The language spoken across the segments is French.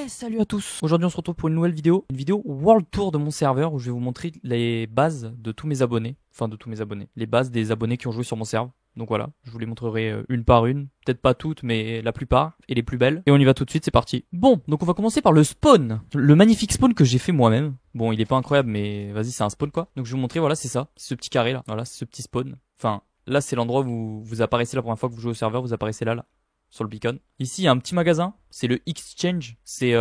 Salut à tous. Aujourd'hui on se retrouve pour une nouvelle vidéo, une vidéo World Tour de mon serveur où je vais vous montrer les bases de tous mes abonnés, les bases des abonnés qui ont joué sur mon serveur. Donc voilà, je vous les montrerai une par une, peut-être pas toutes mais la plupart et les plus belles. Et on y va tout de suite, c'est parti. Bon, donc on va commencer par le spawn, le magnifique spawn que j'ai fait moi-même. Bon, il est pas incroyable mais vas-y, c'est un spawn quoi. Donc je vais vous montrer, voilà, c'est ça, ce petit carré là, voilà, ce petit spawn. Enfin, là c'est l'endroit où vous apparaissez la première fois que vous jouez au serveur, vous apparaissez là. Sur le beacon. Ici, il y a un petit magasin. C'est le Exchange. C'est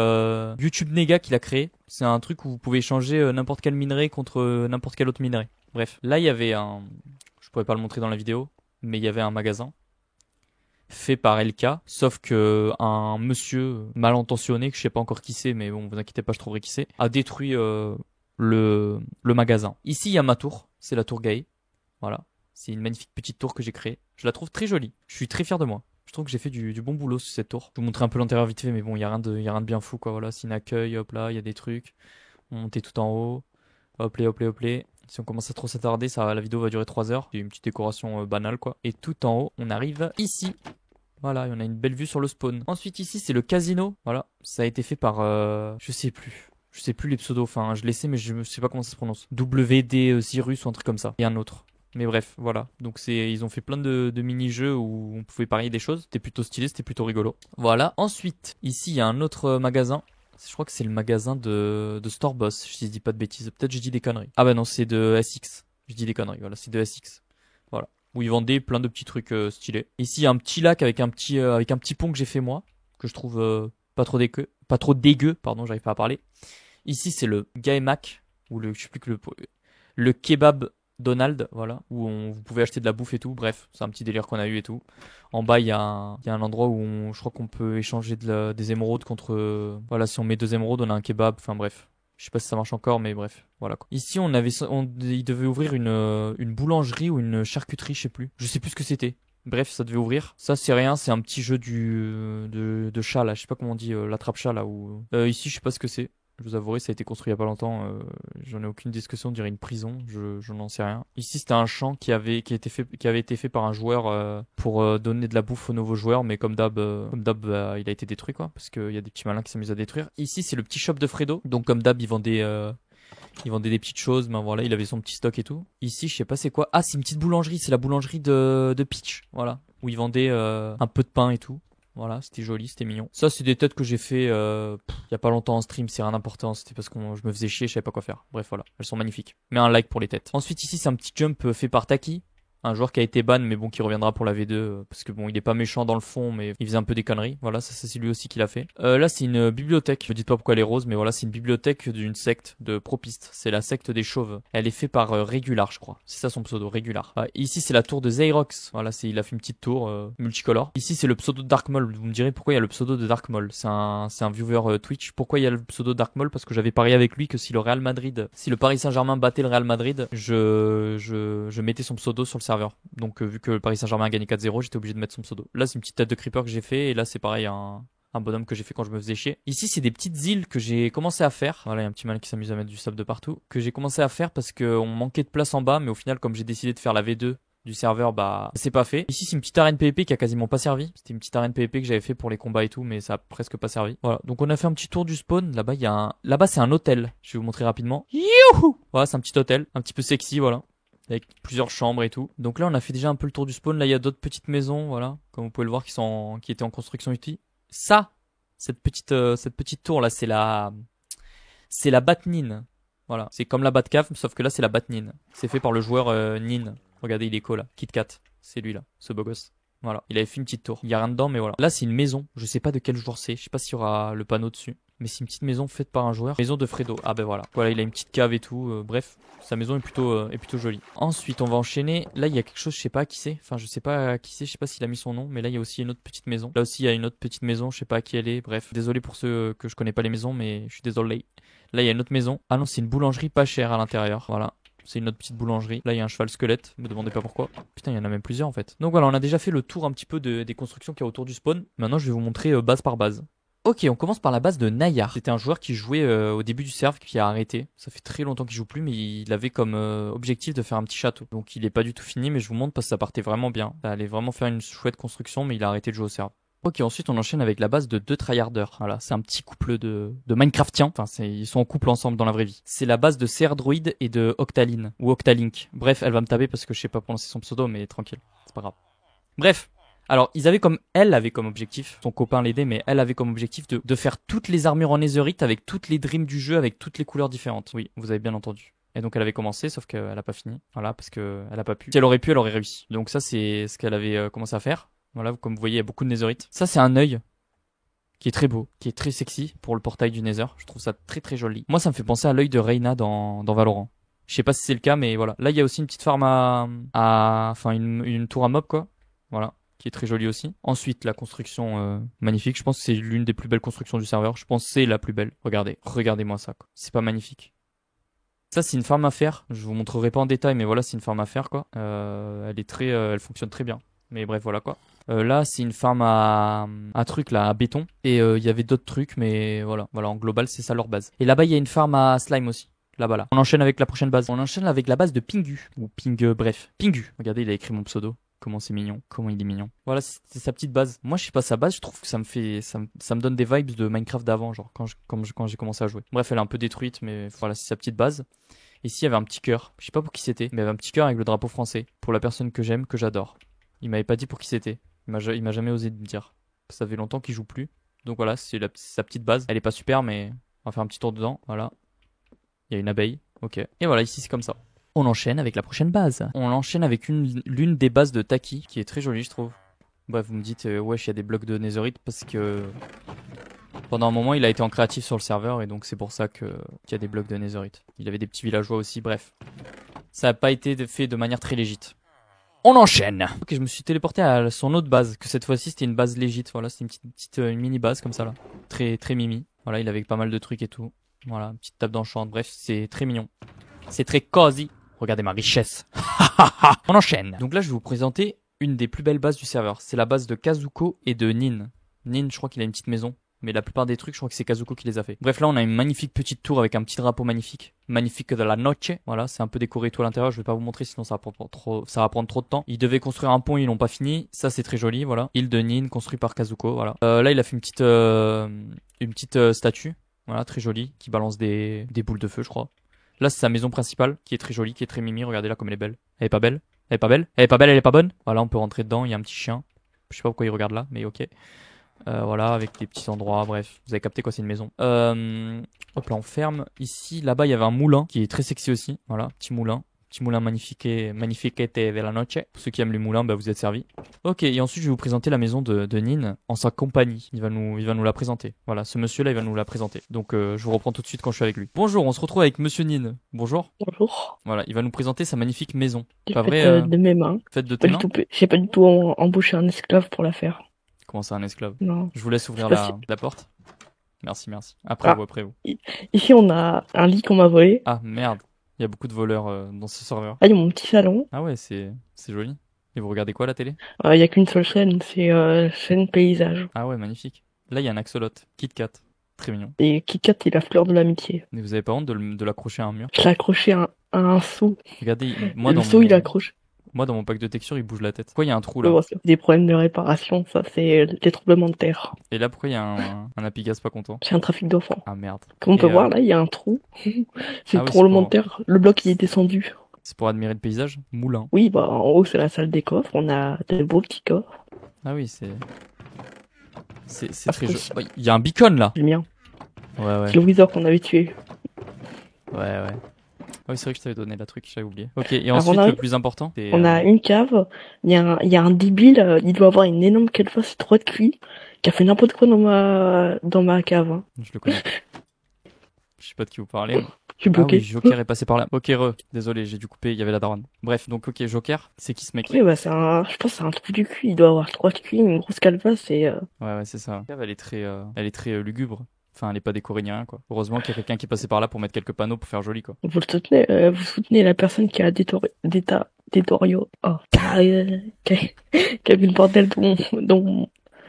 YouTube Nega qui l'a créé. C'est un truc où vous pouvez échanger n'importe quel minerai contre n'importe quel autre minerai. Bref, là, il y avait un... Je pourrais pas le montrer dans la vidéo, mais il y avait un magasin fait par LK. Sauf que un monsieur mal intentionné, que je sais pas encore qui c'est, mais bon, vous inquiétez pas, je trouverai qui c'est, a détruit le magasin. Ici, il y a ma tour. C'est la tour Gaë. Voilà. C'est une magnifique petite tour que j'ai créée. Je la trouve très jolie. Je suis très fier de moi. Je trouve que j'ai fait du bon boulot sur cette tour. Je vais vous montrer un peu l'intérieur vite fait, mais bon, il y a rien de bien fou, quoi. Voilà, c'est une accueil, hop là, il y a des trucs. On montait tout en haut. Hop là. Si on commence à trop s'attarder, la vidéo va durer 3 heures. C'est une petite décoration banale, quoi. Et tout en haut, on arrive ici. Voilà, et on a une belle vue sur le spawn. Ensuite, ici, c'est le casino. Voilà, ça a été fait par... je sais plus. Je sais plus les pseudos. Enfin, je les sais, mais je sais pas comment ça se prononce. WD Cyrus ou un truc comme ça. Et un autre. Mais bref, voilà. Donc ils ont fait plein de mini-jeux où on pouvait parier des choses. C'était plutôt stylé, c'était plutôt rigolo. Voilà. Ensuite, ici, il y a un autre magasin. Je crois que c'est le magasin de Storeboss, si je dis pas de bêtises. Peut-être je dis des conneries. Ah bah non, c'est de SX. Je dis des conneries, voilà, c'est de SX. Voilà. Où ils vendaient plein de petits trucs stylés. Ici, il y a un petit lac avec un petit pont que j'ai fait moi. Que je trouve pas trop dégueu, pardon, j'arrive pas à parler. Ici, c'est le Gaemac. Ou je sais plus que le kebab Donald, voilà, où vous pouvez acheter de la bouffe et tout. Bref, c'est un petit délire qu'on a eu et tout. En bas, il y a un endroit où je crois qu'on peut échanger des émeraudes contre... voilà, si on met 2 émeraudes, on a un kebab. Enfin bref, je sais pas si ça marche encore, mais bref, voilà quoi. Ici, il devait ouvrir une boulangerie ou une charcuterie, je sais plus. Je sais plus ce que c'était. Bref, ça devait ouvrir. Ça, c'est rien, c'est un petit jeu de chat là. Je sais pas comment on dit, l'attrape-chat là. Ici, je sais pas ce que c'est. Je vous avouerai, ça a été construit il y a pas longtemps. J'en ai aucune discussion, on dirait une prison. Je n'en sais rien. Ici, c'était un champ qui avait été fait par un joueur pour donner de la bouffe aux nouveaux joueurs, mais comme d'hab, il a été détruit quoi, parce qu'il y a des petits malins qui s'amusent à détruire. Ici, c'est le petit shop de Fredo. Donc comme d'hab, il vendait des petites choses. Ben voilà, il avait son petit stock et tout. Ici, je sais pas c'est quoi. Ah, c'est une petite boulangerie. C'est la boulangerie de Peach. Voilà, où il vendait un peu de pain et tout. Voilà, c'était joli, c'était mignon. Ça, c'est des têtes que j'ai fait il y a pas longtemps en stream, c'est rien d'important. C'était parce que je me faisais chier, je savais pas quoi faire. Bref, voilà, elles sont magnifiques. Mais un like pour les têtes. Ensuite, ici, c'est un petit jump fait par Taki. Un joueur qui a été ban, mais bon, qui reviendra pour la V2. Parce que bon, il est pas méchant dans le fond, mais il faisait un peu des conneries. Voilà, ça c'est lui aussi qui l'a fait. Là, c'est une bibliothèque. Me dites pas pourquoi elle est rose, mais voilà, c'est une bibliothèque d'une secte de propistes. C'est la secte des chauves. Elle est faite par Régular, je crois. C'est ça son pseudo, Régular. Ici, c'est la tour de Xerox. Voilà, il a fait une petite tour multicolore. Ici, c'est le pseudo de Darkmol. Vous me direz pourquoi il y a le pseudo de Darkmol. C'est un viewer Twitch. Pourquoi il y a le pseudo Darkmol? Parce que j'avais parié avec lui que si le Paris Saint-Germain battait le Real Madrid, je mettais son pseudo sur le serveur. Donc vu que le Paris Saint-Germain a gagné 4-0, j'étais obligé de mettre son pseudo. Là, c'est une petite tête de creeper que j'ai fait, et là, c'est pareil, un bonhomme que j'ai fait quand je me faisais chier. Ici, c'est des petites îles que j'ai commencé à faire. Voilà, il y a un petit mal qui s'amuse à mettre du sable de partout. Que j'ai commencé à faire parce qu'on manquait de place en bas, mais au final, comme j'ai décidé de faire la V2 du serveur, bah c'est pas fait. Ici, c'est une petite arène PvP qui a quasiment pas servi. C'était une petite arène PvP que j'avais fait pour les combats et tout, mais ça a presque pas servi. Voilà, donc on a fait un petit tour du spawn. Là-bas, là-bas, c'est un hôtel. Je vais vous montrer rapidement. Youhou! Voilà, c'est un petit hôtel, un petit peu sexy, voilà. Avec plusieurs chambres et tout. Donc là, on a fait déjà un peu le tour du spawn. Là, il y a d'autres petites maisons, voilà, comme vous pouvez le voir, qui étaient en construction ici. Cette petite tour là, c'est la Batnine. Voilà, c'est comme la Batcave, sauf que là, c'est la Batnine. C'est fait par le joueur Nin. Regardez, il est là, KitKat. C'est lui là, ce beau gosse. Voilà, il avait fait une petite tour. Il y a rien dedans, mais voilà. Là, c'est une maison. Je sais pas de quel joueur c'est. Je sais pas s'il y aura le panneau dessus. Mais c'est une petite maison faite par un joueur. Maison de Fredo. Ah ben voilà. Voilà, il a une petite cave et tout. Bref, sa maison est plutôt jolie. Ensuite, on va enchaîner. Là, il y a quelque chose, je sais pas qui c'est. Enfin, je sais pas qui c'est. Je sais pas s'il a mis son nom. Mais là, il y a aussi une autre petite maison. Là aussi, il y a une autre petite maison. Je sais pas à qui elle est. Bref, désolé pour ceux que je connais pas les maisons, mais je suis désolé. Là, il y a une autre maison. Ah non, c'est une boulangerie pas chère à l'intérieur. Voilà. C'est une autre petite boulangerie. Là, il y a un cheval squelette. Ne me demandez pas pourquoi. Putain, il y en a même plusieurs en fait. Donc voilà, on a déjà fait le tour un petit peu des constructions qu'il y a autour du spawn. Maintenant, je vais vous montrer base par base. Ok, on commence par la base de Nayar. C'était un joueur qui jouait au début du serve, qui a arrêté. Ça fait très longtemps qu'il joue plus, mais il avait comme objectif de faire un petit château. Donc il est pas du tout fini, mais je vous montre parce que ça partait vraiment bien. Ça allait vraiment faire une chouette construction, mais il a arrêté de jouer au serve. Ok, ensuite on enchaîne avec la base de deux tryharders. Voilà, c'est un petit couple de Minecraftiens. Enfin, ils sont en couple ensemble dans la vraie vie. C'est la base de CR Druid et de Octaline ou Octalink. Bref, elle va me taper parce que je sais pas prononcer son pseudo, mais tranquille, c'est pas grave. Bref. Alors, elle avait comme objectif, son copain l'aidait, mais elle avait comme objectif de faire toutes les armures en netherite avec toutes les dreams du jeu, avec toutes les couleurs différentes. Oui, vous avez bien entendu. Et donc elle avait commencé, sauf qu'elle a pas fini. Voilà, parce que elle a pas pu. Si elle aurait pu, elle aurait réussi. Donc ça, c'est ce qu'elle avait commencé à faire. Voilà, comme vous voyez, il y a beaucoup de netherite. Ça, c'est un œil qui est très beau, qui est très sexy pour le portail du Nether. Je trouve ça très très joli. Moi, ça me fait penser à l'œil de Reyna dans Valorant. Je sais pas si c'est le cas, mais voilà. Là, il y a aussi une petite farm enfin une tour à mob, quoi. Voilà, qui est très jolie aussi. Ensuite, la construction magnifique. Je pense que c'est l'une des plus belles constructions du serveur. Je pense que c'est la plus belle. Regardez-moi ça, quoi. C'est pas magnifique. Ça, c'est une farm à faire. Je vous montrerai pas en détail, mais voilà, c'est une farm à faire, quoi. Elle fonctionne très bien. Mais bref, voilà, quoi. Là, c'est une farm à truc, là, à béton. Et il y avait d'autres trucs, mais voilà. Voilà, en global, c'est ça leur base. Et là-bas, il y a une farm à slime aussi. Là-bas, là. On enchaîne avec la prochaine base. On enchaîne avec la base de Pingu. Ou bref. Pingu. Regardez, il a écrit mon pseudo. Comment c'est mignon. Comment il est mignon. Voilà, c'est sa petite base. Moi, je sais pas sa base, je trouve que ça me donne des vibes de Minecraft d'avant, genre, quand j'ai commencé à jouer. Bref, elle est un peu détruite, mais voilà, c'est sa petite base. Ici, il y avait un petit cœur. Je sais pas pour qui c'était, mais il y avait un petit cœur avec le drapeau français. Pour la personne que j'aime, que j'adore. Il m'avait pas dit pour qui c'était. Il m'a jamais osé me dire. Ça fait longtemps qu'il joue plus. Donc voilà, c'est sa petite base. Elle est pas super, mais on va faire un petit tour dedans. Voilà. Il y a une abeille. Ok. Et voilà, ici, c'est comme ça. On enchaîne avec la prochaine base. On enchaîne avec l'une des bases de Taki, qui est très jolie, je trouve. Bref, vous me dites, wesh, il y a des blocs de netherite parce que pendant un moment, il a été en créatif sur le serveur et donc c'est pour ça qu'il y a des blocs de netherite. Il avait des petits villageois aussi, bref. Ça n'a pas été fait de manière très légite. On enchaîne. Ok, je me suis téléporté à son autre base, que cette fois-ci c'était une base légite. Voilà, c'était une mini base comme ça là. Très, très mimi. Voilà, il avait pas mal de trucs et tout. Voilà, une petite table d'enchant. Bref, c'est très mignon. C'est très cosy. Regardez ma richesse. On enchaîne. Donc là, je vais vous présenter une des plus belles bases du serveur. C'est la base de Kazuko et de Nin. Nin, je crois qu'il a une petite maison. Mais la plupart des trucs, je crois que c'est Kazuko qui les a fait. Bref, là, on a une magnifique petite tour avec un petit drapeau magnifique. Magnifique de la noche. Voilà, c'est un peu décoré tout à l'intérieur. Je vais pas vous montrer, sinon ça va prendre trop de temps. Ils devaient construire un pont, ils l'ont pas fini. Ça, c'est très joli, voilà. Île de Nin, construit par Kazuko, voilà. Là, il a fait une petite statue. Voilà, très jolie, qui balance des boules de feu, je crois. Là, c'est sa maison principale, qui est très jolie, qui est très mimi. Regardez là comme elle est belle. Elle est pas belle? Elle est pas belle? Elle est pas belle, elle est pas bonne? Voilà, on peut rentrer dedans. Il y a un petit chien. Je sais pas pourquoi il regarde là, mais ok. Voilà, avec des petits endroits, bref, vous avez capté quoi, c'est une maison. Hop là, on ferme. Ici, là-bas, il y avait un moulin qui est très sexy aussi. Voilà, petit moulin magnifique de la noche. Pour ceux qui aiment les moulins, bah, vous êtes servis. Ok, et ensuite, je vais vous présenter la maison de Nin en sa compagnie. Il va nous la présenter. Voilà, ce monsieur-là, il va nous la présenter. Donc, je vous reprends tout de suite quand je suis avec lui. Bonjour, on se retrouve avec monsieur Nin. Bonjour. Bonjour. Voilà, il va nous présenter sa magnifique maison. J'ai Pas fait vrai, de mes mains. faites de tes mains? J'ai pas du tout embauché un esclave pour la faire. Comment ça, un esclave? Non. Je vous laisse ouvrir C'est pas si- la porte. Merci. Après vous, après vous. Ici, on a un lit qu'on m'a volé. Ah merde, il y a beaucoup de voleurs dans ce serveur. Ah, il y a mon petit salon. Ah ouais, c'est joli. Et vous regardez quoi à la télé? Il y a qu'une seule chaîne, c'est chaîne paysage. Ah ouais, magnifique. Là, il y a un axolote, Kit Kat. Très mignon. Et Kit Kat, c'est la fleur de l'amitié. Mais vous avez pas honte de l'accrocher à un mur? Je l'ai accroché à un seau. Regardez, Le seau, il est accroché. moi dans mon pack de texture, il bouge la tête. Pourquoi il y a un trou là? Bon, c'est des problèmes de réparation, ça, c'est les tremblements de terre. Et là, pourquoi il y a un apigas pas content? C'est un trafic d'enfants. Ah merde. Comme on peut voir, là, il y a un trou. C'est Ah le oui, tremblement de terre. Le bloc, il est descendu. C'est pour admirer le paysage? Moulin. Oui, bah, en haut, c'est la salle des coffres. On a de beaux petits coffres. Ah oui, c'est très joli. Oh, il y a un beacon là. C'est le mien. Ouais. C'est le wizard qu'on avait tué. Ouais. Ah oui, c'est vrai que je t'avais donné la truc, j'avais oublié. Ok, et Alors, ensuite, on a- le plus important, c'est... On a une cave, il y a un débile, il doit avoir une énorme calface 3 de cuit, qui a fait n'importe quoi dans ma cave. Hein. Je le connais. Je sais pas de qui vous parlez. Mais... Je suis Ah bloqué. oui, Joker est passé par là. Ok, désolé, j'ai dû couper, il y avait la daronne. Bref, donc ok, Joker, c'est qui ce mec? Oui, bah je pense que c'est un trou du cul, il doit avoir 3 de cuit, une grosse calface et... Ouais, c'est ça. Elle est très lugubre. Enfin, elle est pas décorée ni rien, quoi. Heureusement qu'il y a quelqu'un qui est passé par là pour mettre quelques panneaux pour faire joli, quoi. vous soutenez la personne qui a détorio... Oh, qui a vu le bordel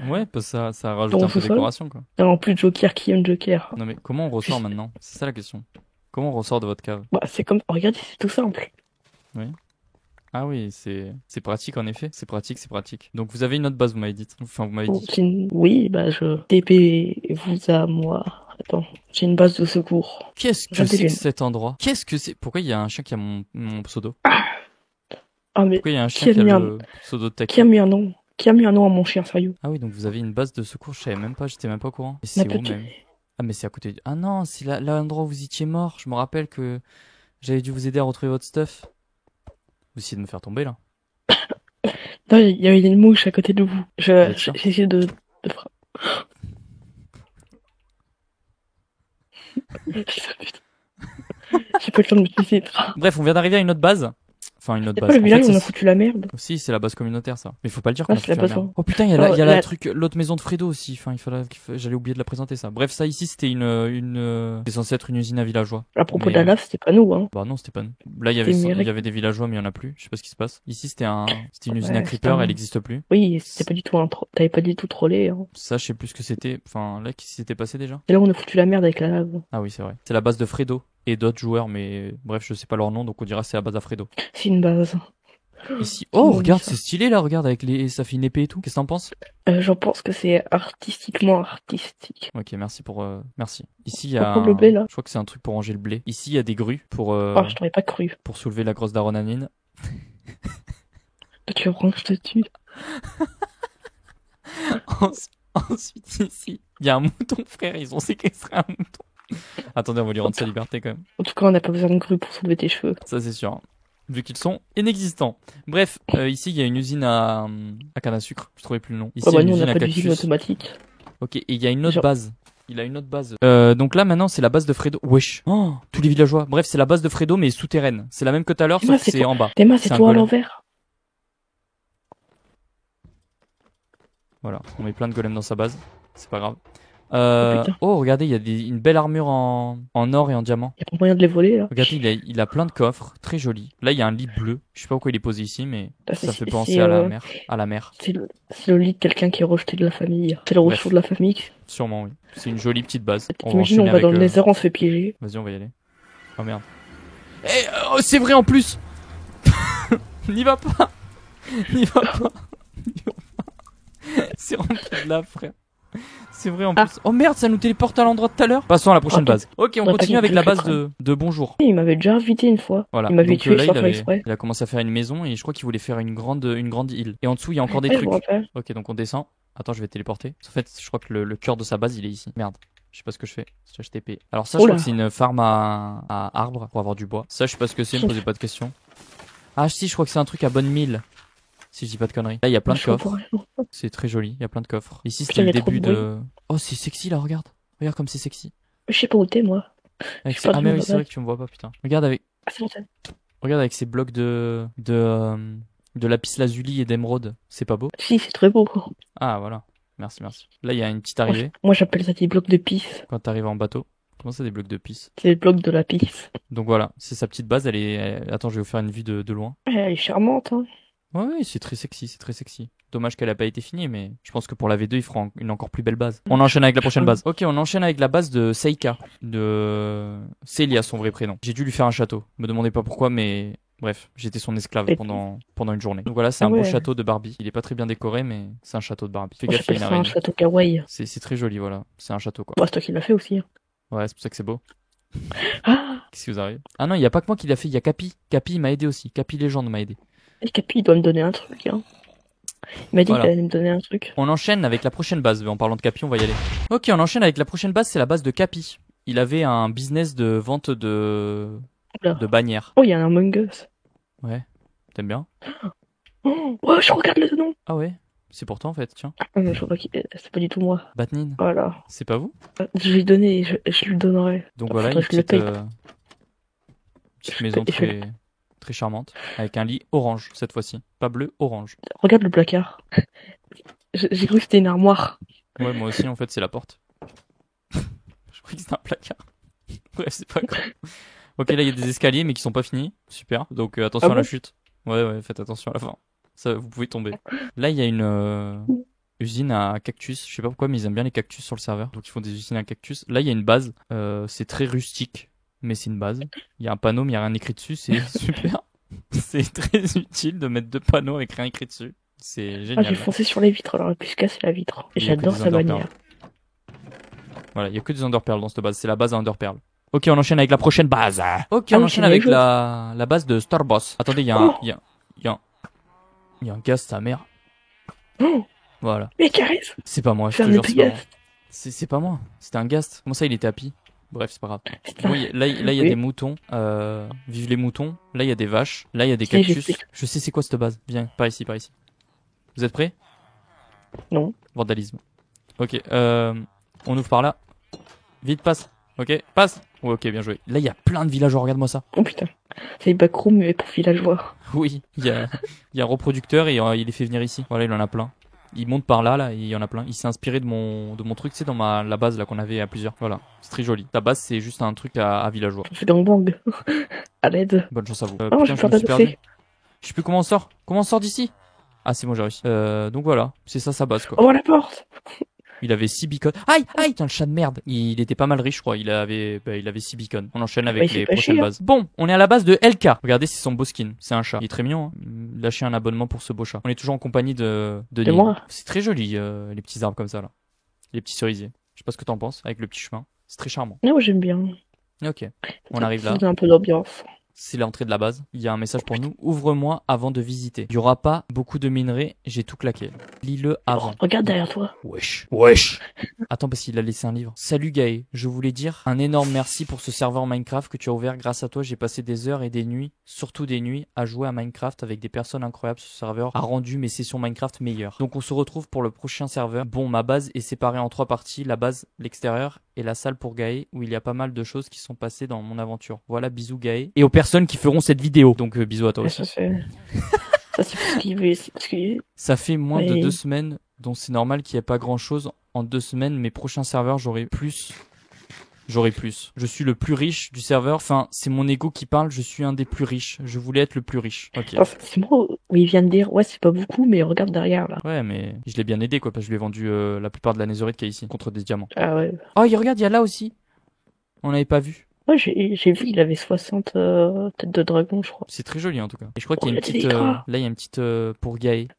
Ouais, parce que ça rajoute dans un mon peu de sous-sol. décoration, quoi. Et en plus, Joker qui aime Joker. Non mais comment on ressort maintenant? C'est ça la question. Comment on ressort de votre cave? Bah, c'est comme... Regardez, c'est tout simple. Oui. Ah oui, c'est pratique en effet. C'est pratique, c'est pratique. Donc vous avez une autre base, vous m'avez dit. Enfin, vous m'avez dit. Oui, bah je TP vous à moi. Attends, j'ai une base de secours. Qu'est-ce que c'est que cet endroit? Qu'est-ce que c'est? Pourquoi il y a un chien qui a mon pseudo? Ah mais Pourquoi il y a un chien qui a le pseudo de Taki? qui a mis un nom? Qui a mis un nom à mon chien, sérieux? Ah oui, donc vous avez une base de secours, je savais même pas, j'étais même pas au courant. Et c'est où même? Ah mais c'est à côté. Ah non, c'est l'endroit où vous étiez mort. Je me rappelle que j'avais dû vous aider à retrouver votre stuff. Vous essayez de me faire tomber là. Non, il y avait une mouche à côté de vous. J'ai essayé de J'ai pas le temps de me suicider. Bref, on vient d'arriver à une autre base. Enfin, une autre base. Le village où on a foutu la merde. Si, c'est la base communautaire, ça. Mais faut pas le dire qu'on a c'est la foutu la base. merde. Oh putain, il y a la truc, l'autre maison de Fredo aussi. Enfin, j'allais oublier de la présenter, ça. Bref, ça ici, c'était c'est censé être une usine à villageois. À propos de la lave, c'était pas nous, hein. Bah non, c'était pas nous. Là, il y avait des villageois, mais il y en a plus. Je sais pas ce qui se passe. Ici, c'était une usine à creeper, elle existe plus. Oui, c'était pas du tout t'avais pas du tout trollé, hein. Ça, je sais plus ce que c'était. Enfin, là, qu'est-ce qui s'était passé déjà? C'est là où on a foutu la merde avec la lave. Ah oui, c'est vrai. C'est la base de Fredo et d'autres joueurs, mais bref, je sais pas leur nom, donc on dira c'est la base à Fredo. C'est une base. Ici. Oh, regarde, c'est stylé là, regarde, avec ça fait une épée et tout. Qu'est-ce que t'en penses? J'en pense que c'est artistiquement artistique. Ok, merci pour, merci. Ici, il y a le blé, là. Je crois que c'est un truc pour ranger le blé. Ici, il y a des grues pour, Oh, je t'aurais pas cru. Pour soulever la grosse daronanine. Tu ranges dessus. Ensuite, ici, il y a un mouton, frère, ils ont séquestré un mouton. Attendez, on va lui rendre sa liberté quand même. En tout cas, on n'a pas besoin de grues pour soulever tes cheveux. Ça, c'est sûr. Vu qu'ils sont inexistants. Bref, ici il y a une usine à canne à sucre. Je trouvais plus le nom. Ici il y a une usine à cactus. Automatique. Ok, et il y a une autre base. Il a une autre base. Donc là maintenant c'est la base de Fredo. Wesh. Oh, tous les villageois. Bref, c'est la base de Fredo mais souterraine. C'est la même que tout à l'heure sauf que c'est en bas. Théma, c'est toi à l'envers. Voilà, on met plein de golems dans sa base. C'est pas grave. Oh, regardez, il y a une belle armure en or et en diamant. Il y a pas moyen de les voler là. Regardez, il a plein de coffres, très joli. Là, il y a un lit bleu. Je sais pas pourquoi il est posé ici, mais ça fait penser à la mer. C'est le lit de quelqu'un qui est rejeté de la famille. C'est le retour de la famille. Sûrement, oui. C'est une jolie petite base. T'imagines, on va dans le Nether, on se fait piéger. Vas-y, on va y aller. Oh merde. Oh, c'est vrai en plus. N'y va pas. N'y va pas. C'est rempli de lave, frère. C'est vrai en plus. Oh merde, ça nous téléporte à l'endroit de tout à l'heure. Passons à la prochaine base. Ok, on continue avec la base de bonjour. Il m'avait déjà invité une fois. Voilà. Il m'avait tué là, sans faire exprès. Il a commencé à faire une maison et je crois qu'il voulait faire une grande île. Et en dessous, il y a encore des trucs. Ok, donc on descend. Attends, je vais téléporter. En fait, je crois que le cœur de sa base, il est ici. Merde. Je sais pas ce que je fais. HTTP. Alors ça, je crois que c'est une farm à arbres pour avoir du bois. Ça, je sais pas ce que c'est, me posez pas de questions. Ah si, je crois que c'est un truc à bonne mille. Si je dis pas de conneries. Là, il y a plein de coffres. C'est très joli, il y a plein de coffres. Ici, c'était le début de... Oh, c'est sexy, là, regarde. Regarde comme c'est sexy. Je sais pas où t'es, moi. Ah, mais oui, c'est vrai que tu me vois pas, putain. Regarde avec... Regarde avec ces blocs de lapis lazuli et d'émeraude. C'est pas beau? Si, c'est très beau. Ah, voilà. Merci. Là, il y a une petite arrivée. Moi, j'appelle ça des blocs de pisse. Quand t'arrives en bateau. Comment ça, des blocs de pisse? C'est des blocs de lapis. Donc voilà, c'est sa petite base, Attends, je vais vous faire une vue de loin. Elle est charmante, hein. Ouais, c'est très sexy. Dommage qu'elle a pas été finie, mais je pense que pour la V2, il fera une encore plus belle base. On enchaîne avec la prochaine base. Ok, on enchaîne avec la base de Seika. Célia, son vrai prénom. J'ai dû lui faire un château. Me demandez pas pourquoi, mais bref, j'étais son esclave pendant une journée. Donc voilà, c'est un beau château de Barbie. Il est pas très bien décoré, mais c'est un château de Barbie. Fais gaffe, il y a une araignée. C'est un château kawaii. C'est très joli, voilà. C'est un château, quoi. Bah, c'est toi qui l'as fait aussi. Ouais, c'est pour ça que c'est beau. Qu'est-ce qui vous arrive? Ah non, il y a pas que moi qui l'a fait, il y a Capi. Capi m'a aidé aussi. Capi Légende m'a aidé. Et Capi, il doit me donner un truc, hein. Il m'a dit qu'il allait me donner un truc. On enchaîne avec la prochaine base. En parlant de Capi, on va y aller. Ok, on enchaîne avec la prochaine base, c'est la base de Capi. Il avait un business de vente de bannières. Oh, il y a un Among Us. Ouais. T'aimes bien? Oh, je regarde le nom. Ah ouais? C'est pour toi en fait, tiens. Je vois c'est pas du tout moi. Batnin. Voilà. C'est pas vous? Je lui donner, je lui donnerai. Donc voilà, une petite maison très charmante, avec un lit orange cette fois-ci. Pas bleu, orange. Regarde le placard. J'ai cru que c'était une armoire. Ouais, moi aussi en fait, c'est la porte. Je croyais que c'était un placard. Bref, c'est pas grave. Ok, là il y a des escaliers mais qui sont pas finis. Super. Donc attention à la chute. Ouais, faites attention à la fin. Ça, vous pouvez tomber. Là, il y a une usine à cactus. Je sais pas pourquoi, mais ils aiment bien les cactus sur le serveur. Donc ils font des usines à cactus. Là, il y a une base. C'est très rustique, mais c'est une base. Il y a un panneau, mais il y a rien écrit dessus. C'est super. C'est très utile de mettre 2 panneaux avec rien écrit dessus. C'est Ah, génial. j'ai foncé sur les vitres, alors pu se casser la vitre. Il y a que J'adore des sa underpearls. bannière. Voilà, il y a que des underpearls dans cette base. C'est la base à underpearl. Ok, on enchaîne avec la prochaine base. Ok, Ah on oui, enchaîne c'est avec les la base de Starboss. Attendez, il y a un, Oh. il y a, il y a un, il y a un gaz, sa mère. Oh, Voilà. mais caresse. C'est pas moi, je C'est te un jure, c'est pas moi. gaz. C'est pas moi. C'était un gast. Comment ça, il était happy? Bref, c'est pas grave. Putain. Bon, là, il y a Oui. des moutons. Vive les moutons. Là, il y a des vaches. Là, il y a des Si, cactus. j'explique. Je sais c'est quoi cette base. Viens, par ici, par ici. Vous êtes prêts? Non. Vandalisme. Ok, on ouvre par là. Vite, passe. Ok, passe. Ouais, ok, bien joué. Là, il y a plein de villageois. Regarde-moi ça. Oh putain. C'est les backrooms, mais pour villageois. Oui, il y a un reproducteur et il les fait venir ici. Voilà, il en a plein. Il monte par là, et il y en a plein. Il s'est inspiré de mon truc, c'est dans la base là qu'on avait à plusieurs. Voilà, c'est très joli. Ta base, c'est juste un truc à villageois. On fait gangbang. À l'aide. Bonne chance à vous. Oh, Putain, j'ai je me peur suis perdu. d'adosser. Je sais plus comment on sort. Comment on sort d'ici? Ah, c'est bon, j'ai réussi. Donc voilà, c'est ça sa base quoi. Oh, la porte. Il avait 6 beacons. Aïe, aïe, putain, le chat de merde. Il était pas mal riche, je crois. Il avait 6 beacons. On enchaîne avec il fait les pas prochaines chier, hein. bases. Bon, on est à la base de LK. Regardez, c'est son beau skin. C'est un chat. Il est très mignon, hein. Lâchez un abonnement pour ce beau chat. On est toujours en compagnie de Neil. moi. C'est très joli, les petits arbres comme ça, là. Les petits cerisiers. Je sais pas ce que t'en penses, avec le petit chemin. C'est très charmant. Non, j'aime bien. Ok. On arrive là. Ça donne un peu d'ambiance. C'est l'entrée de la base. Il y a un message pour nous. Ouvre-moi avant de visiter. Il y aura pas beaucoup de minerais. J'ai tout claqué. Lis-le avant. Regarde derrière toi. Wesh. Wesh. Attends, parce qu'il a laissé un livre. Salut Gaë, je voulais dire un énorme merci pour ce serveur Minecraft que tu as ouvert. Grâce à toi, j'ai passé des heures et des nuits, surtout des nuits, à jouer à Minecraft avec des personnes incroyables. Ce serveur a rendu mes sessions Minecraft meilleures. Donc on se retrouve pour le prochain serveur. Bon, ma base est séparée en 3 parties. La base, l'extérieur et la salle pour Gaë, où il y a pas mal de choses qui sont passées dans mon aventure. Voilà, bisous Gaë. Et aux personnes qui feront cette vidéo. Donc bisous à toi aussi. Ça, c'est parce qu'il veut. Parce qu'il... Ça fait moins de Oui. 2 semaines, donc c'est normal qu'il n'y ait pas grand chose. En 2 semaines, mes prochains serveurs, j'aurai plus. Je suis le plus riche du serveur. Enfin, c'est mon ego qui parle, je suis un des plus riches. Je voulais être le plus riche. Ok. Enfin, c'est moi où il vient de dire, ouais, c'est pas beaucoup, mais regarde derrière, là. Ouais, mais je l'ai bien aidé, quoi, parce que je lui ai vendu la plupart de la netherite qu'il y a ici, contre des diamants. Ah ouais. Oh, regarde, il y a là aussi. On n'avait pas vu. Ouais, j'ai vu, il avait 60 têtes de dragon, je crois. C'est très joli, en tout cas. Et je crois Oh, qu'il y a une il y a des petite... écrans. là, il y a une petite pour Gaë.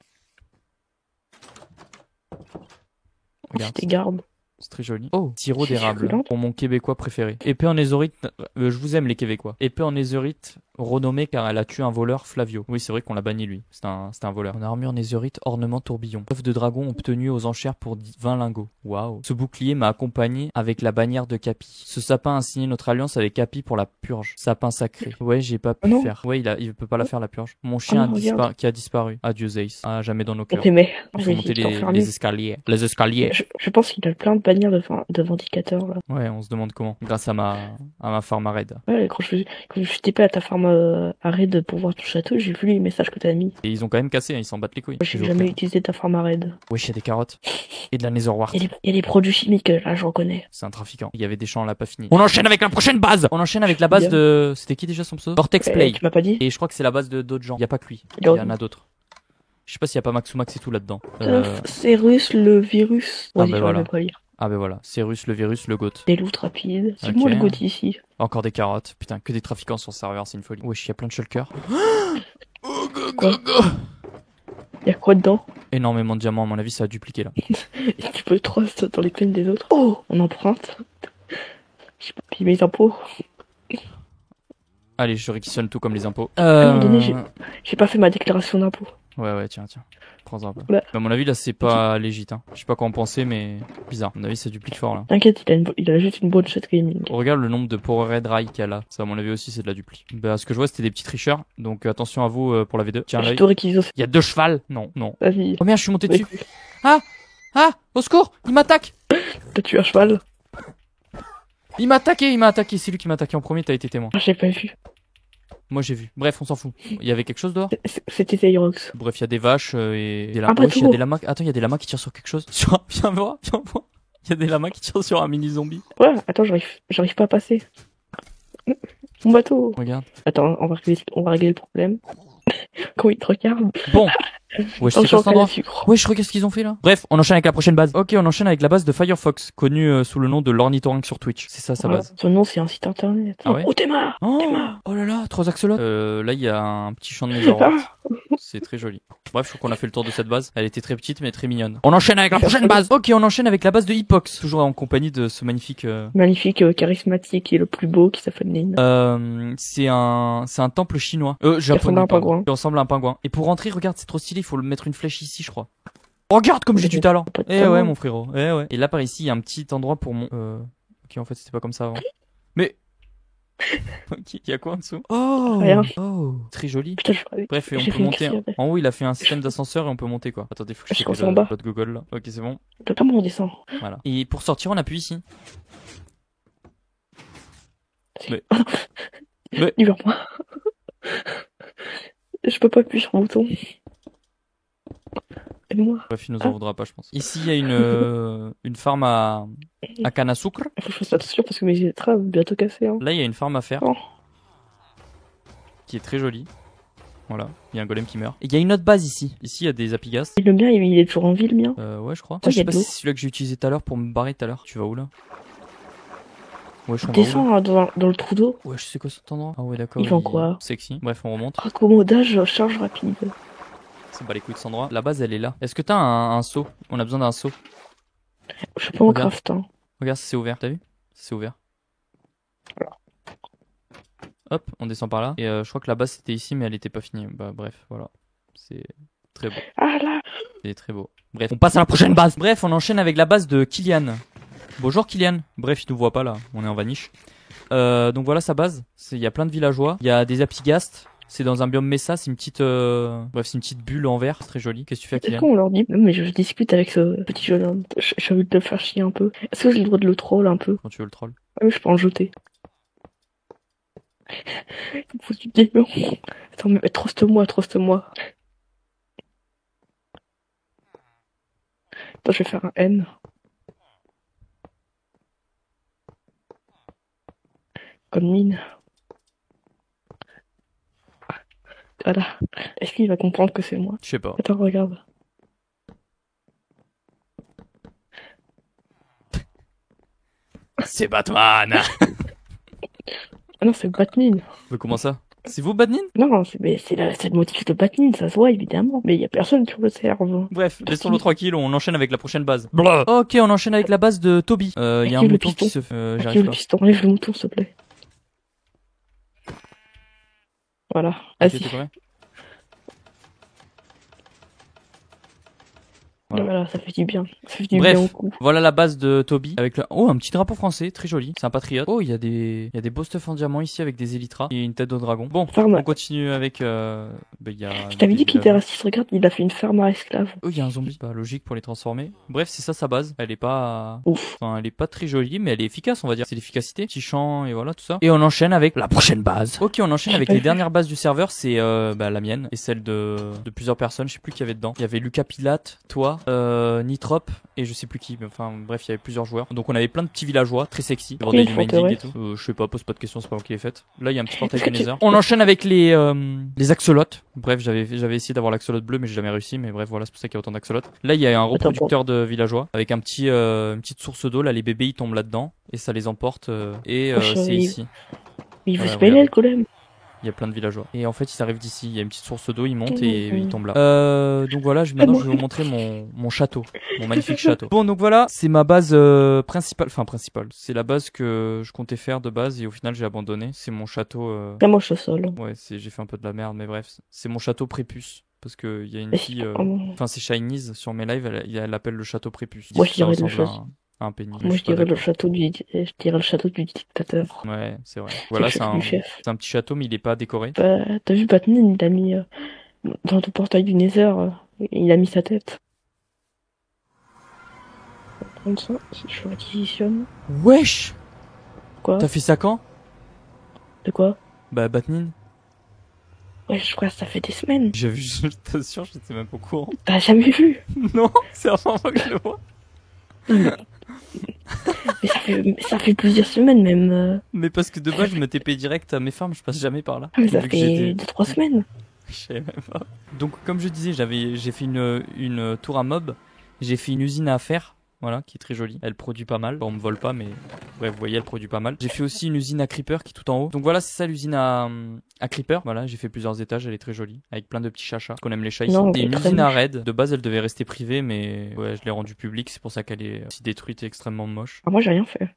Regarde. C'était garde. C'est très joli. Oh, sirop C'est d'érable. succulent. Pour mon québécois préféré. Épée en netherite. Je vous aime les québécois. Épée en netherite renommée car elle a tué un voleur, Flavio. Oui, c'est vrai qu'on l'a banni lui. C'était un voleur. En armure netherite, ornement tourbillon. Œuf de dragon obtenu aux enchères pour 20 lingots. Waouh. Ce bouclier m'a accompagné avec la bannière de Capi. Ce sapin a signé notre alliance avec Capi pour la purge. Sapin sacré. Ouais, j'ai pas pu Oh non. faire. Ouais, il peut pas la faire la purge. Mon chien non, regarde. qui a disparu. Adieu Zeiss. Ah, jamais dans nos On cœurs. t'aimait. Il faut monter les escaliers. Les escaliers. Je pense qu'il a plein de bannières de vindicateurs, là. Ouais, on se demande comment. Grâce à ma farm à raid. Ouais, quand je suis TP à ta farm à raid pour voir ton château, j'ai vu les messages que t'as mis. Et ils ont quand même cassé, hein, ils s'en battent les couilles. Moi, j'ai jamais utilisé ta farm à raid. Wesh, il y a des carottes. Et de la netherwart. Il y a des produits chimiques, là, je reconnais. C'est un trafiquant. Il y avait des champs, on l'a pas fini. On enchaîne avec la prochaine base. On enchaîne avec la base Bien. de... C'était qui déjà son pseudo? Vortex Play. Tu m'as pas dit? Et je crois que c'est la base de d'autres gens. Il y a pas que lui. Il Il y en a d'autres. Je sais pas s'il y a pas Max ou Max et tout là-dedans. C'est russe, le virus. Ah, Ouais, ben j'arrive voilà. pas à lire. Ah ben voilà, Cyrus, le virus, le goth. Des loots rapides. C'est Ok. moi le goût ici. Encore des carottes. Putain, que des trafiquants sur le serveur, c'est une folie. Wesh, il y a plein de shulkers. Quoi? Y'a quoi dedans? Énormément de diamants, à mon avis, ça a dupliqué là. Et tu peux trust dans les plaines des autres. Oh, on emprunte. J'ai pas payé mes impôts. Allez, je réquisitionne tout comme les impôts. À un moment donné, j'ai pas fait ma déclaration d'impôt. Ouais, tiens. Prends un peu. Ouais. Mais à mon avis, là, c'est pas légit, hein. Je sais pas quoi en penser, mais bizarre. À mon avis, ça duplique fort, là. T'inquiète, il a juste une bonne shot gaming. On regarde le nombre de Power Dry qu'il y a là. Ça, à mon avis aussi, c'est de la dupli. Bah, ce que je vois, c'était des petits tricheurs. Donc, attention à vous pour la V2. Tiens, Je l'œil. te réquise aussi. Il y a 2 chevals. Non. Vas-y. Oh merde, je suis monté dessus. Vas-y. Ah, au secours, il m'attaque. T'as tué un cheval? Il m'a attaqué. C'est lui qui m'a attaqué en premier, t'as été témoin. Ah, j'ai pas vu. Moi, j'ai vu. Bref, on s'en fout. Il y avait quelque chose dehors? C'était Tyrox. Bref, il y a des vaches et des Un lamas. bateau. Il y a des lamas. Attends, il y a des lamas qui tirent sur quelque chose. Viens voir. Il y a des lamas qui tirent sur un mini zombie. Ouais, attends, j'arrive pas à passer. Mon bateau. Regarde. Attends, on va régler le problème. Quand il te regarde. Bon, Ouais, Attends, c'est je quoi cet recale le endroit? sucre. Ouais, je regarde ce qu'ils ont fait là. Bref, on enchaîne avec la prochaine base. Ok, on enchaîne avec la base de Firefox, connue sous le nom de l'ornithorynque sur Twitch. C'est ça sa Voilà. base. Son nom, c'est un site internet. Ah ouais? Oh, Théma! Oh, Théma! oh là là, 3 axolotes. Là, il y a un petit champ de Netherwart. C'est très joli. Bref, je trouve qu'on a fait le tour de cette base. Elle était très petite mais très mignonne. On enchaîne avec la prochaine base. Ok, on enchaîne avec la base de Hippox. Toujours en compagnie de ce magnifique... Magnifique, charismatique et le plus beau qui s'appelle Nin. c'est un temple chinois. Qui ressemble Japonais, à un pardon. pingouin. Qui ressemble à un pingouin. Et pour rentrer, regarde, c'est trop stylé. Il faut mettre une flèche ici, je crois. Regarde comme j'ai du talent. Pas de Eh talent. ouais, mon frérot. Eh ouais. Et là, par ici, il y a un petit endroit pour mon... Ok, en fait, c'était pas comme ça avant. Mais... Ok, il y a quoi en dessous? Oh, Rien. oh, très joli. Putain, Bref, et on j'ai peut fait une monter. crise. En haut, il a fait un système d'ascenseur et on peut monter quoi. Attendez, faut que je Je check commence en bas. l'autre Google là. Ok, c'est bon. Comment on descend? Voilà. Et pour sortir, on appuie ici. Mais- Mais- Vers moi. Je peux pas appuyer sur le bouton. Aide-moi. Bref, il nous en voudra pas, je pense. Ici, il y a une farm à canne à sucre. Il faut que je fasse attention parce que mes électrons vont bientôt casser. Hein. Là, il y a une farm à faire. Oh. Qui est très jolie. Voilà. Il y a un golem qui meurt. Et il y a une autre base ici. Ici, il y a des apigastes. Et le mien, il est toujours en vie, le mien. Ouais, je crois. Oh, Je sais y a pas de si l'eau. c'est celui-là que j'ai utilisé tout à l'heure pour me barrer tout à l'heure. Tu vas où là? Ouais, je suis en Descends dans le trou d'eau. Ouais, je sais quoi cet endroit. Ah ouais, d'accord. Ils font quoi? Sexy. Bref, on remonte. Raccommodage, charge rapide. C'est pas les couilles de cet endroit. La base, elle est là. Est-ce que t'as un seau? On a besoin d'un seau. Je suis pas en Regarde. craft. Hein. Regarde, c'est ouvert. T'as vu? C'est ouvert. Hop, on descend par là. Et je crois que la base c'était ici, mais elle était pas finie. Bah bref, voilà. C'est très beau. Ah là! C'est très beau. Bref, on passe à la prochaine base. Bref, on enchaîne avec la base de Kylian. Bonjour Kylian. Bref, il nous voit pas là. On est en vaniche. Donc voilà sa base. Il y a plein de villageois. Il y a des apigastes. C'est dans un biome Mesa. C'est une petite, bref, c'est une petite bulle en verre. C'est très joli. Qu'est-ce que tu fais, Est-ce Kylian? qu'on leur dit? Non, mais je discute avec ce petit jeune homme. J'ai envie de le faire chier un peu. Est-ce que j'ai le droit de le troll un peu? Quand tu veux le troll. Ah oui, je peux en jeter. Faut que tu te démons. Attends, mais troste-moi, troste-moi. Attends, je vais faire un N. Comme mine. Voilà. Est-ce qu'il va comprendre que c'est moi? Je sais pas. Attends, regarde. C'est Batman. Ah non, c'est Batman. Mais comment ça? C'est vous, Batman? Non, c'est le motif de Batman, ça se voit évidemment. Mais il y a personne sur le serve. Bref, laissons-le tranquille, on enchaîne avec la prochaine base. Blah. Ok, on enchaîne avec la base de Toby. Il y a un Active le mouton piston. qui se fait... Active j'arrive le pas. piston, enlève le mouton, s'il te plaît. Voilà, Ok, vas-y. t'es prêt? Voilà. Voilà, ça fait du bien. Ça fait du Bref. bien au cou. Voilà la base de Toby avec le... Oh, un petit drapeau français, très joli. C'est un patriote. Oh, il y a des beaux stuff en diamant ici avec des élytras et une tête de dragon. Bon, Ferme. on continue avec... il y a Je t'avais des dit qu'il était villageois. raciste, regarde, il a fait une ferme à esclaves. Oh, il y a un zombie. Bah, logique pour les transformer. Bref, c'est ça sa base. Elle est pas... Ouf. Enfin, elle est pas très jolie, mais elle est efficace, on va dire. C'est l'efficacité. Petit champ et voilà, tout ça. Et on enchaîne avec la prochaine base. Ok, on enchaîne avec pas les vu. dernières bases du serveur. C'est la mienne et celle de plusieurs personnes. Je sais plus qui y avait dedans. Il y avait Lucas Pilate, toi, Nitrop et je sais plus qui. Mais enfin, bref, il y avait plusieurs joueurs. Donc on avait plein de petits villageois très sexy. Ils vendaient une du minding et tout. forteresse. Je sais pas, pose pas de questions, c'est pas moi qui l'ai faite. Là, il y a un petit portail Est-ce du que tu- Nether. On enchaîne avec les axolotes. Bref, j'avais essayé d'avoir l'axolote bleu, mais j'ai jamais réussi. Mais bref, voilà, c'est pour ça qu'il y a autant d'axolotes. Là, il y a un reproducteur de villageois avec une petite source d'eau. Là, les bébés ils tombent là-dedans et ça les emporte. Et Oh, c'est chérie. ici. Mais il veut Ouais, se mêler, regardez. le golem. Il y a plein de villageois. Et en fait, ils arrivent d'ici. Il y a une petite source d'eau, ils montent et Mhm. ils tombent là. Donc voilà, maintenant je vais vous montrer mon château. Mon magnifique château. Bon, donc voilà, c'est ma base principale. Enfin, principale. C'est la base que je comptais faire de base et au final j'ai abandonné. C'est mon château. Là, moi, je suis seul. Ouais, j'ai fait un peu de la merde, mais bref. C'est mon château prépuce. Parce que il y a une Mais fille. oh, Enfin, c'est Shinies sur mes lives, elle l'appelle le château prépuce. Moi, je Ça dirais le ressemble château. à un pénis. Moi, suis je pas dirais le d'accord. château du dictateur. Ouais, c'est vrai. C'est Voilà, le chef du chef. c'est un petit château, mais il est pas décoré. Bah, t'as vu Batman, il a mis dans le portail du Nether, il a mis sa tête. On va prendre ça, si je réquisitionne. Wesh! Quoi? T'as fait ça quand? De quoi? Bah, Batnin. Ouais, je crois que ça fait des semaines. J'ai vu, je t'assure, j'étais même pas au courant. T'as jamais vu? Non, c'est la première fois que je le vois. Mais ça fait plusieurs semaines même. Mais parce que de base, je me TP direct à mes farms, je passe jamais par là. Ah, mais ça Vu que fait j'étais- 2-3 semaines. Je savais même pas. Donc comme je disais, j'ai fait une tour à mob, j'ai fait une usine à affaires, voilà, qui est très jolie. Elle produit pas mal. Bon, on me vole pas, mais bref, vous voyez, elle produit pas mal. J'ai fait aussi une usine à creeper qui est tout en haut. Donc voilà, c'est ça l'usine à creeper. Voilà, j'ai fait plusieurs étages, elle est très jolie, avec plein de petits chats qu'on aime les chats ici. Non, Et une très usine à moche. raid. De base, elle devait rester privée, mais ouais, je l'ai rendue publique. C'est pour ça qu'elle est aussi détruite et extrêmement moche. Ah, moi, j'ai rien fait.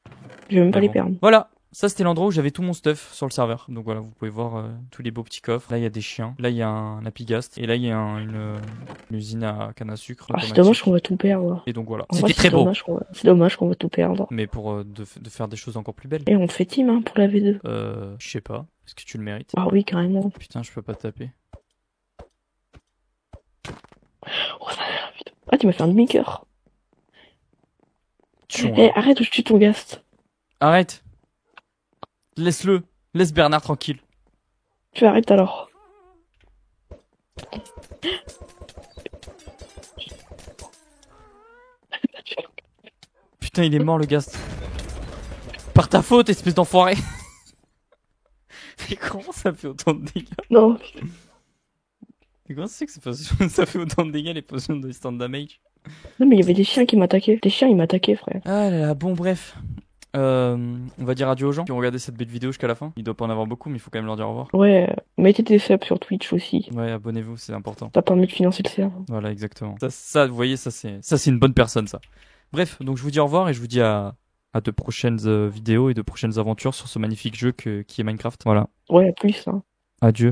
Je vais même pas Mais les bon. perdre. Voilà. Ça, c'était l'endroit où j'avais tout mon stuff sur le serveur. Donc voilà, vous pouvez voir tous les beaux petits coffres. Là, il y a des chiens. Là, il y a un apigast. Et là, il y a une usine à canne à sucre Ah, c'est automatique. dommage qu'on va tout perdre. Et donc voilà. En vrai, C'était très beau. C'est dommage qu'on va tout perdre. Mais pour de faire des choses encore plus belles. Et on fait team, hein, pour la V2. Je sais pas. Est-ce que tu le mérites? Ah oui, carrément. Putain, je peux pas te taper. Oh, ça a l'air vite. Ah, tu m'as fait un demi-cœur. Tchouin. Eh, arrête ou je tue ton gast. Arrête. Laisse-le. Laisse Bernard tranquille. Tu arrêtes alors. Putain, il est mort le gast. Par ta faute, espèce d'enfoiré. Mais comment ça fait autant de dégâts? Non. Mais comment c'est que ça fait autant de dégâts les potions de stand damage? Non, mais il y avait des chiens qui m'attaquaient. Des chiens, ils m'attaquaient, frère. Ah là là, bon bref. On va dire adieu aux gens qui ont regardé cette belle vidéo jusqu'à la fin. Il doit pas en avoir beaucoup, mais il faut quand même leur dire au revoir. Ouais, mettez des subs sur Twitch aussi. Ouais, abonnez-vous, c'est important. Ça permet de financer le serveur. Voilà, exactement. Ça, vous voyez, ça c'est une bonne personne, ça. Bref, donc je vous dis au revoir et je vous dis à de prochaines vidéos et de prochaines aventures sur ce magnifique jeu qui est Minecraft. Voilà. Ouais, plus, hein. Adieu.